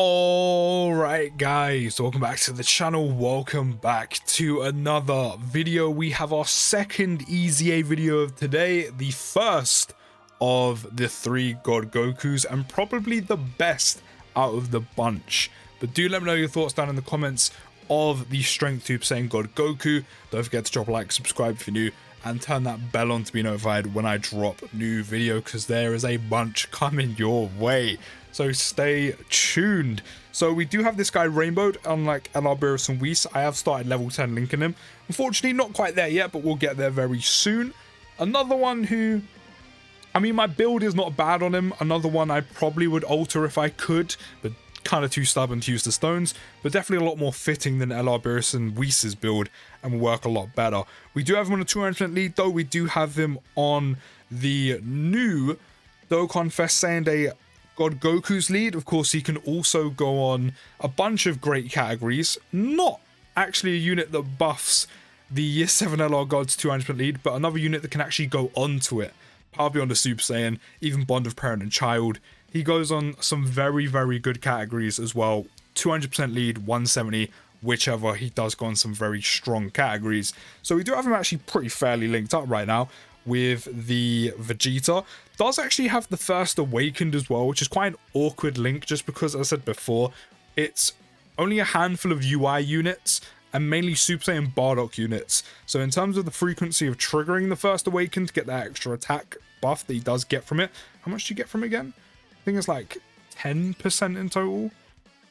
Alright guys, welcome back to the channel, welcome back to another video. We have our second EZA video of today, the first of the 3 God Gokus and probably the best out of the bunch. But do let me know your thoughts down in the comments of the Strength Super Saiyan God Goku. Don't forget to drop a like, subscribe if you're new, and turn that bell on to be notified when I drop new video, because there is a bunch coming your way. So stay tuned. So we do have this guy rainbowed, unlike Beerus and Whis. I have started level 10 linking him. Unfortunately, not quite there yet, but we'll get there very soon. Another one who, I mean, my build is not bad on him. Another one I probably would alter if I could, but kind of too stubborn to use the stones, but definitely a lot more fitting than Beerus and Whis' build, and will work a lot better. We do have him on a 200% lead, though. We do have him on the new Dokkan Fest Saiyan Day God Goku's lead. Of course, he can also go on a bunch of great categories. Not actually a unit that buffs the Year 7 LR God's 200% lead, but another unit that can actually go onto it. Power Beyond the Super Saiyan, even Bond of Parent and Child. He goes on some very, very good categories as well. 200% lead, 170, whichever. He does go on some very strong categories. So we do have him actually pretty fairly linked up right now with the Vegeta. Does actually have the first Awakened as well, which is quite an awkward link, just because, as I said before, it's only a handful of UI units and mainly Super Saiyan Bardock units. So in terms of the frequency of triggering the first Awakened to get that extra attack buff that he does get from it, how much do you get from it again? I think it's like 10% in total.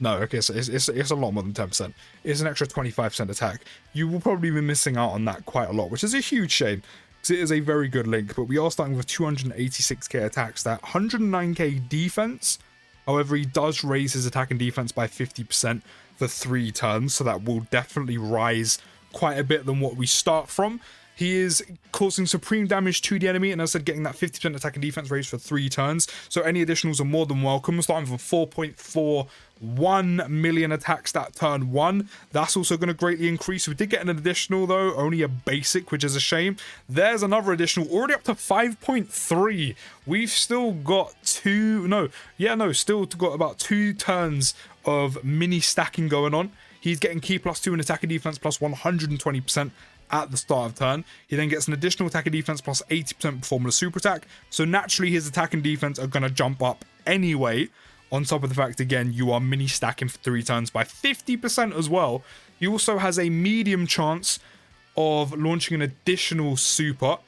No, okay, so it's a lot more than 10%. It's an extra 25% attack. You will probably be missing out on that quite a lot, which is a huge shame, because it is a very good link. But we are starting with 286k attack stat, 109k defense. However, he does raise his attack and defense by 50% for 3 turns, so that will definitely rise quite a bit than what we start from. He is causing supreme damage to the enemy, and as I said, getting that 50% attack and defense raise for 3 turns. So any additionals are more than welcome. Starting from 4.41 million attack stat turn 1. That's also going to greatly increase. We did get an additional, though, only a basic, which is a shame. There's another additional, already up to 5.3. We've still got still got about 2 turns of mini stacking going on. He's getting key +2 in attack and defense plus 120%. At the start of turn. He then gets an additional attack and defense plus 80% performing a super attack, so naturally his attack and defense are going to jump up anyway, on top of the fact, again, you are mini stacking for 3 turns by 50% as well. He also has a medium chance of launching an additional super,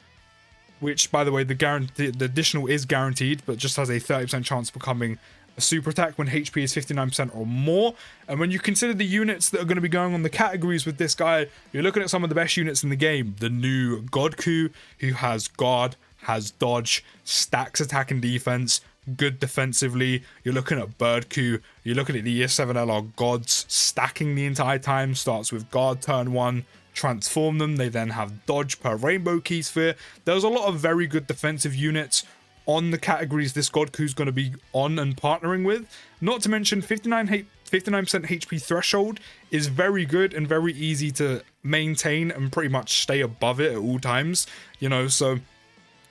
which, by the way, the additional is guaranteed, but just has a 30% chance of becoming a super attack when HP is 59% or more. And when you consider the units that are going to be going on the categories with this guy, you're looking at some of the best units in the game. The new Goku, who has guard, has dodge, stacks attack and defense, good defensively. You're looking at Birdku, you're looking at the Year 7 LR Gods, stacking the entire time. Starts with guard turn 1, transform them, they then have dodge per rainbow key sphere. There's a lot of very good defensive units on the categories this Goku's going to be on and partnering with. Not to mention 59% HP threshold is very good and very easy to maintain and pretty much stay above it at all times, you know, so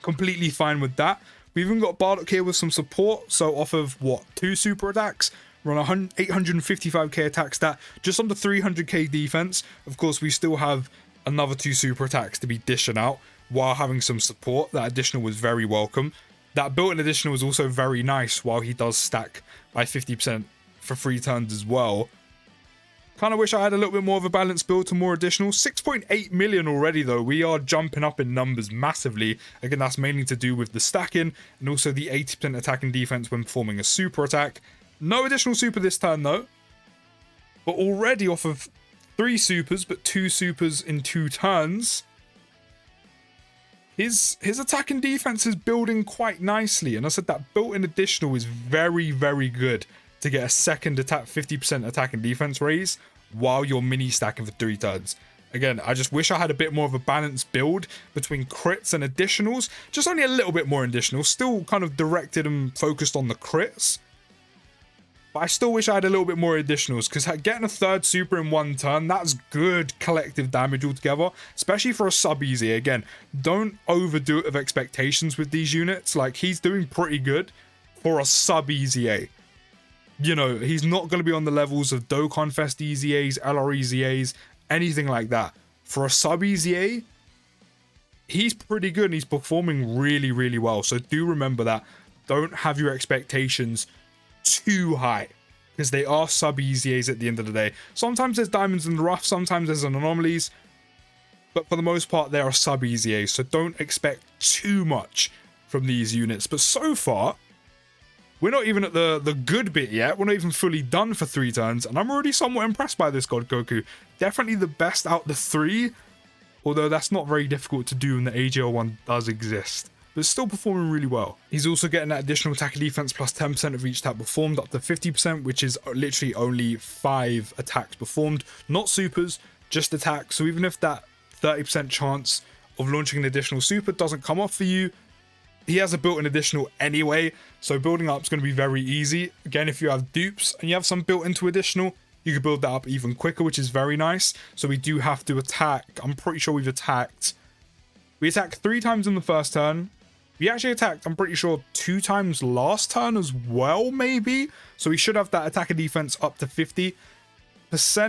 completely fine with that. We've even got Bardock here with some support, so off of what, 2 super attacks, we're on 855k attack stat, just under 300k defense. Of course, we still have another 2 super attacks to be dishing out while having some support. That additional was very welcome. That built-in additional was also very nice, while he does stack by 50% for 3 turns as well. Kind of wish I had a little bit more of a balanced build to more additional. 6.8 million already, though. We are jumping up in numbers massively. Again, that's mainly to do with the stacking and also the 80% attack and defense when performing a super attack. No additional super this turn, though. But already off of 3 supers, but 2 supers in 2 turns, his attack and defense is building quite nicely. And I said that built-in additional is very, very good to get a second attack, 50% attack and defense raise while you're mini stacking for 3 turns. Again, I just wish I had a bit more of a balanced build between crits and additionals. Just only a little bit more additional. Still kind of directed and focused on the crits. But I still wish I had a little bit more additionals, because getting a 3rd super in 1 turn, that's good collective damage altogether, especially for a sub easy. Again, don't overdo it of expectations with these units. Like, he's doing pretty good for a sub EZA. you know, he's not going to be on the levels of Dokkan Fest EZAs, LR EZAs, anything like that. For a sub EZA, he's pretty good and he's performing really, really well. So do remember that. Don't have your expectations too high, because they are sub EZAs at the end of the day. Sometimes there's diamonds in the rough, sometimes there's anomalies, but for the most part, they are sub EZAs. So don't expect too much from these units. But so far, we're not even at the good bit yet. We're not even fully done for 3 turns, and I'm already somewhat impressed by this God Goku. Definitely the best out the 3, although that's not very difficult to do when the AGL one does exist. But still performing really well. He's also getting that additional attack and defense plus 10% of each attack performed, up to 50%, which is literally only 5 attacks performed. Not supers, just attacks. So even if that 30% chance of launching an additional super doesn't come off for you, he has a built-in additional anyway, so building up is going to be very easy. Again, if you have dupes and you have some built into additional, you can build that up even quicker, which is very nice. So we do have to attack. I'm pretty sure we attacked 3 times in the first turn. We actually attacked, I'm pretty sure, 2 times last turn as well, maybe. So we should have that attack and defense up to 50%.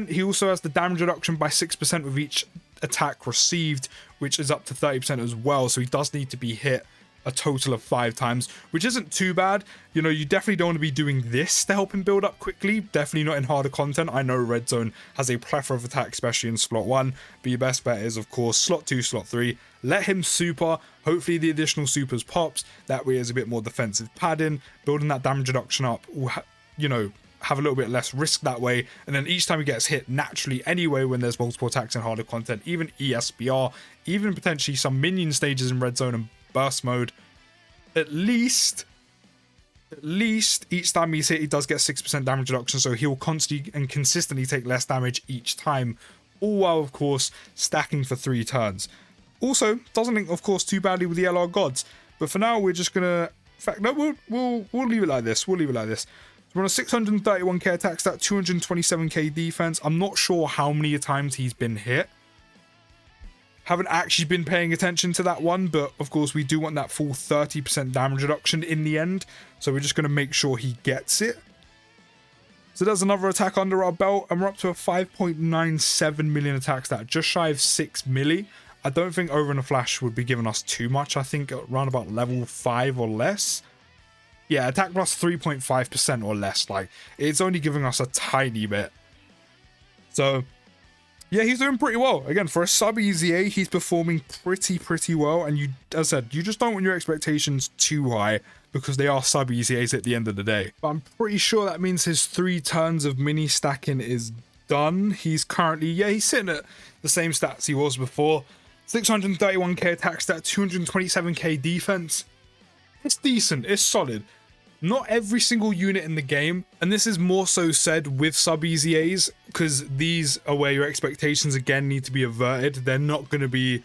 He also has the damage reduction by 6% with each attack received, which is up to 30% as well. So he does need to be hit a total of 5 times, which isn't too bad. You know, you definitely don't want to be doing this to help him build up quickly. Definitely not in harder content. I know Red Zone has a plethora of attacks, especially in slot 1, but your best bet is, of course, slot 2, slot 3. Let him super. Hopefully the additional supers pops. That way there's a bit more defensive padding. Building that damage reduction up will, you know, have a little bit less risk that way. And then each time he gets hit naturally anyway, when there's multiple attacks in harder content, even ESBR, even potentially some minion stages in Red Zone and burst mode, at least each time he's hit, he does get 6% damage reduction, so he'll constantly and consistently take less damage each time, all while, of course, stacking for 3 turns. Also, doesn't link, of course, too badly with the LR gods, but for now, we're just gonna, in fact, no, we'll leave it like this. We're on a 631k attack stat, 227k defense. I'm not sure how many times he's been hit. Haven't actually been paying attention to that one, but of course we do want that full 30% damage reduction in the end, so we're just going to make sure he gets it. So there's another attack under our belt, and we're up to a 5.97 million attack stat, just shy of 6 milli. I don't think Over in a Flash would be giving us too much. I think around about level 5 or less. Yeah, attack plus 3.5% or less. Like, it's only giving us a tiny bit. So yeah, he's doing pretty well. Again, for a sub EZA, he's performing pretty well. And you, as I said, you just don't want your expectations too high, because they are sub EZAs at the end of the day. But I'm pretty sure that means his 3 turns of mini stacking is done. He's currently, yeah, he's sitting at the same stats he was before. 631k attack stat, 227k defense. It's decent, it's solid. Not every single unit in the game, and this is more so said with sub EZAs, because these are where your expectations again need to be averted. They're not going to be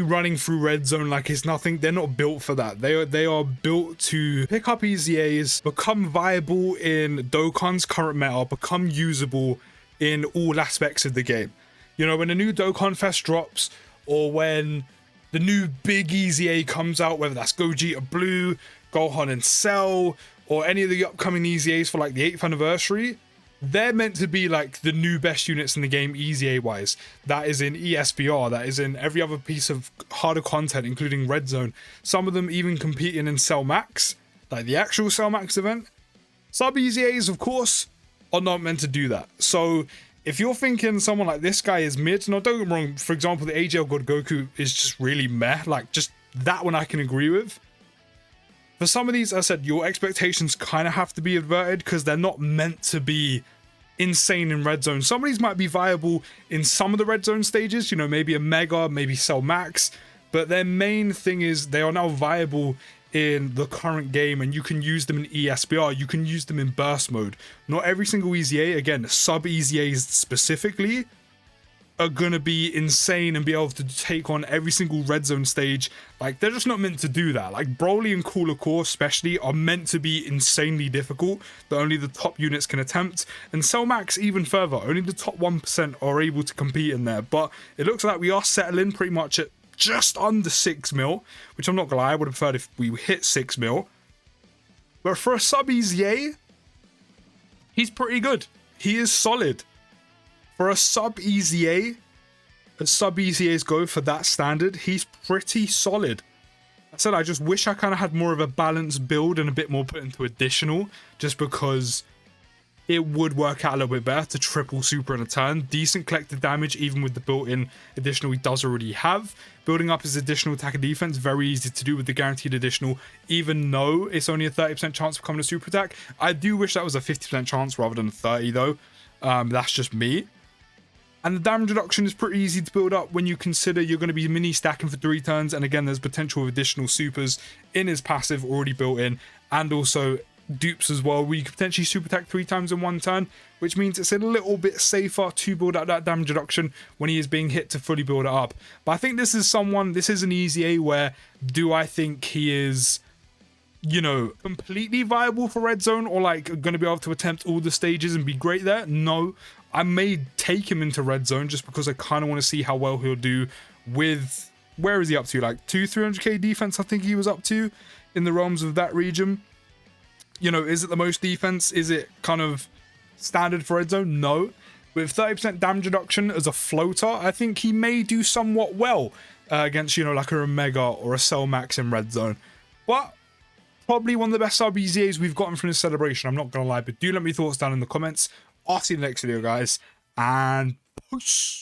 running through Red Zone like it's nothing. They're not built for that. They are built to pick up EZAs, become viable in Dokkan's current meta, become usable in all aspects of the game. You know, when a new Dokkan Fest drops, or when the new big EZA comes out, whether that's Gogeta Blue, Gohan and Cell, or any of the upcoming EZAs for like the 8th anniversary, they're meant to be like the new best units in the game EZA wise. That is in ESBR, that is in every other piece of harder content, including Red Zone. Some of them even competing in Cell Max, like the actual Cell Max event. Sub EZAs, of course, are not meant to do that. So if you're thinking someone like this guy is mid, no, don't get me wrong, for example, the AGL God Goku is just really meh, like just that one I can agree with. For some of these, as I said, your expectations kind of have to be averted, because they're not meant to be insane in Red Zone. Some of these might be viable in some of the Red Zone stages, you know, maybe a Mega, maybe Cell Max, but their main thing is they are now viable in the current game, and you can use them in ESBR, you can use them in burst mode. Not every single EZA, again, sub EZAs specifically, are gonna be insane and be able to take on every single Red Zone stage. Like, they're just not meant to do that. Like, Broly and Cooler Core especially are meant to be insanely difficult that only the top units can attempt, and Cell Max even further, only the top 1% are able to compete in there. But it looks like we are settling pretty much at just under 6 mil, which I'm not gonna lie, I would have preferred if we hit 6 mil. But for a sub EZA, he's pretty good. He is solid. For a sub EZA, as sub EZAs go for that standard, he's pretty solid. I said I just wish I kind of had more of a balanced build and a bit more put into additional, just because it would work out a little bit better to triple super in a turn. Decent collected damage, even with the built-in additional he does already have. Building up his additional attack and defense, very easy to do with the guaranteed additional, even though it's only a 30% chance of becoming a super attack. I do wish that was a 50% chance rather than a 30 though. That's just me. And the damage reduction is pretty easy to build up when you consider you're going to be mini stacking for 3 turns. And again, there's potential of additional supers in his passive already built in, and also dupes as well, where you could potentially super attack 3 times in 1 turn, which means it's a little bit safer to build up that damage reduction when he is being hit to fully build it up. But I think this is an EZA where, do I think he is, you know, completely viable for red zone, or like going to be able to attempt all the stages and be great there? No. I may take him into red zone just because I kind of want to see how well he'll do with, where is he up to, like 300k defense I think he was up to in the realms of that region. You know, is it the most defense? Is it kind of standard for red zone? No. With 30% damage reduction as a floater, I think he may do somewhat well against, you know, like a Omega or a Cell Max in red zone. But probably one of the best sub EZAs we've gotten from this celebration, I'm not going to lie. But do let me your thoughts down in the comments. I'll see you in the next video, guys. And peace.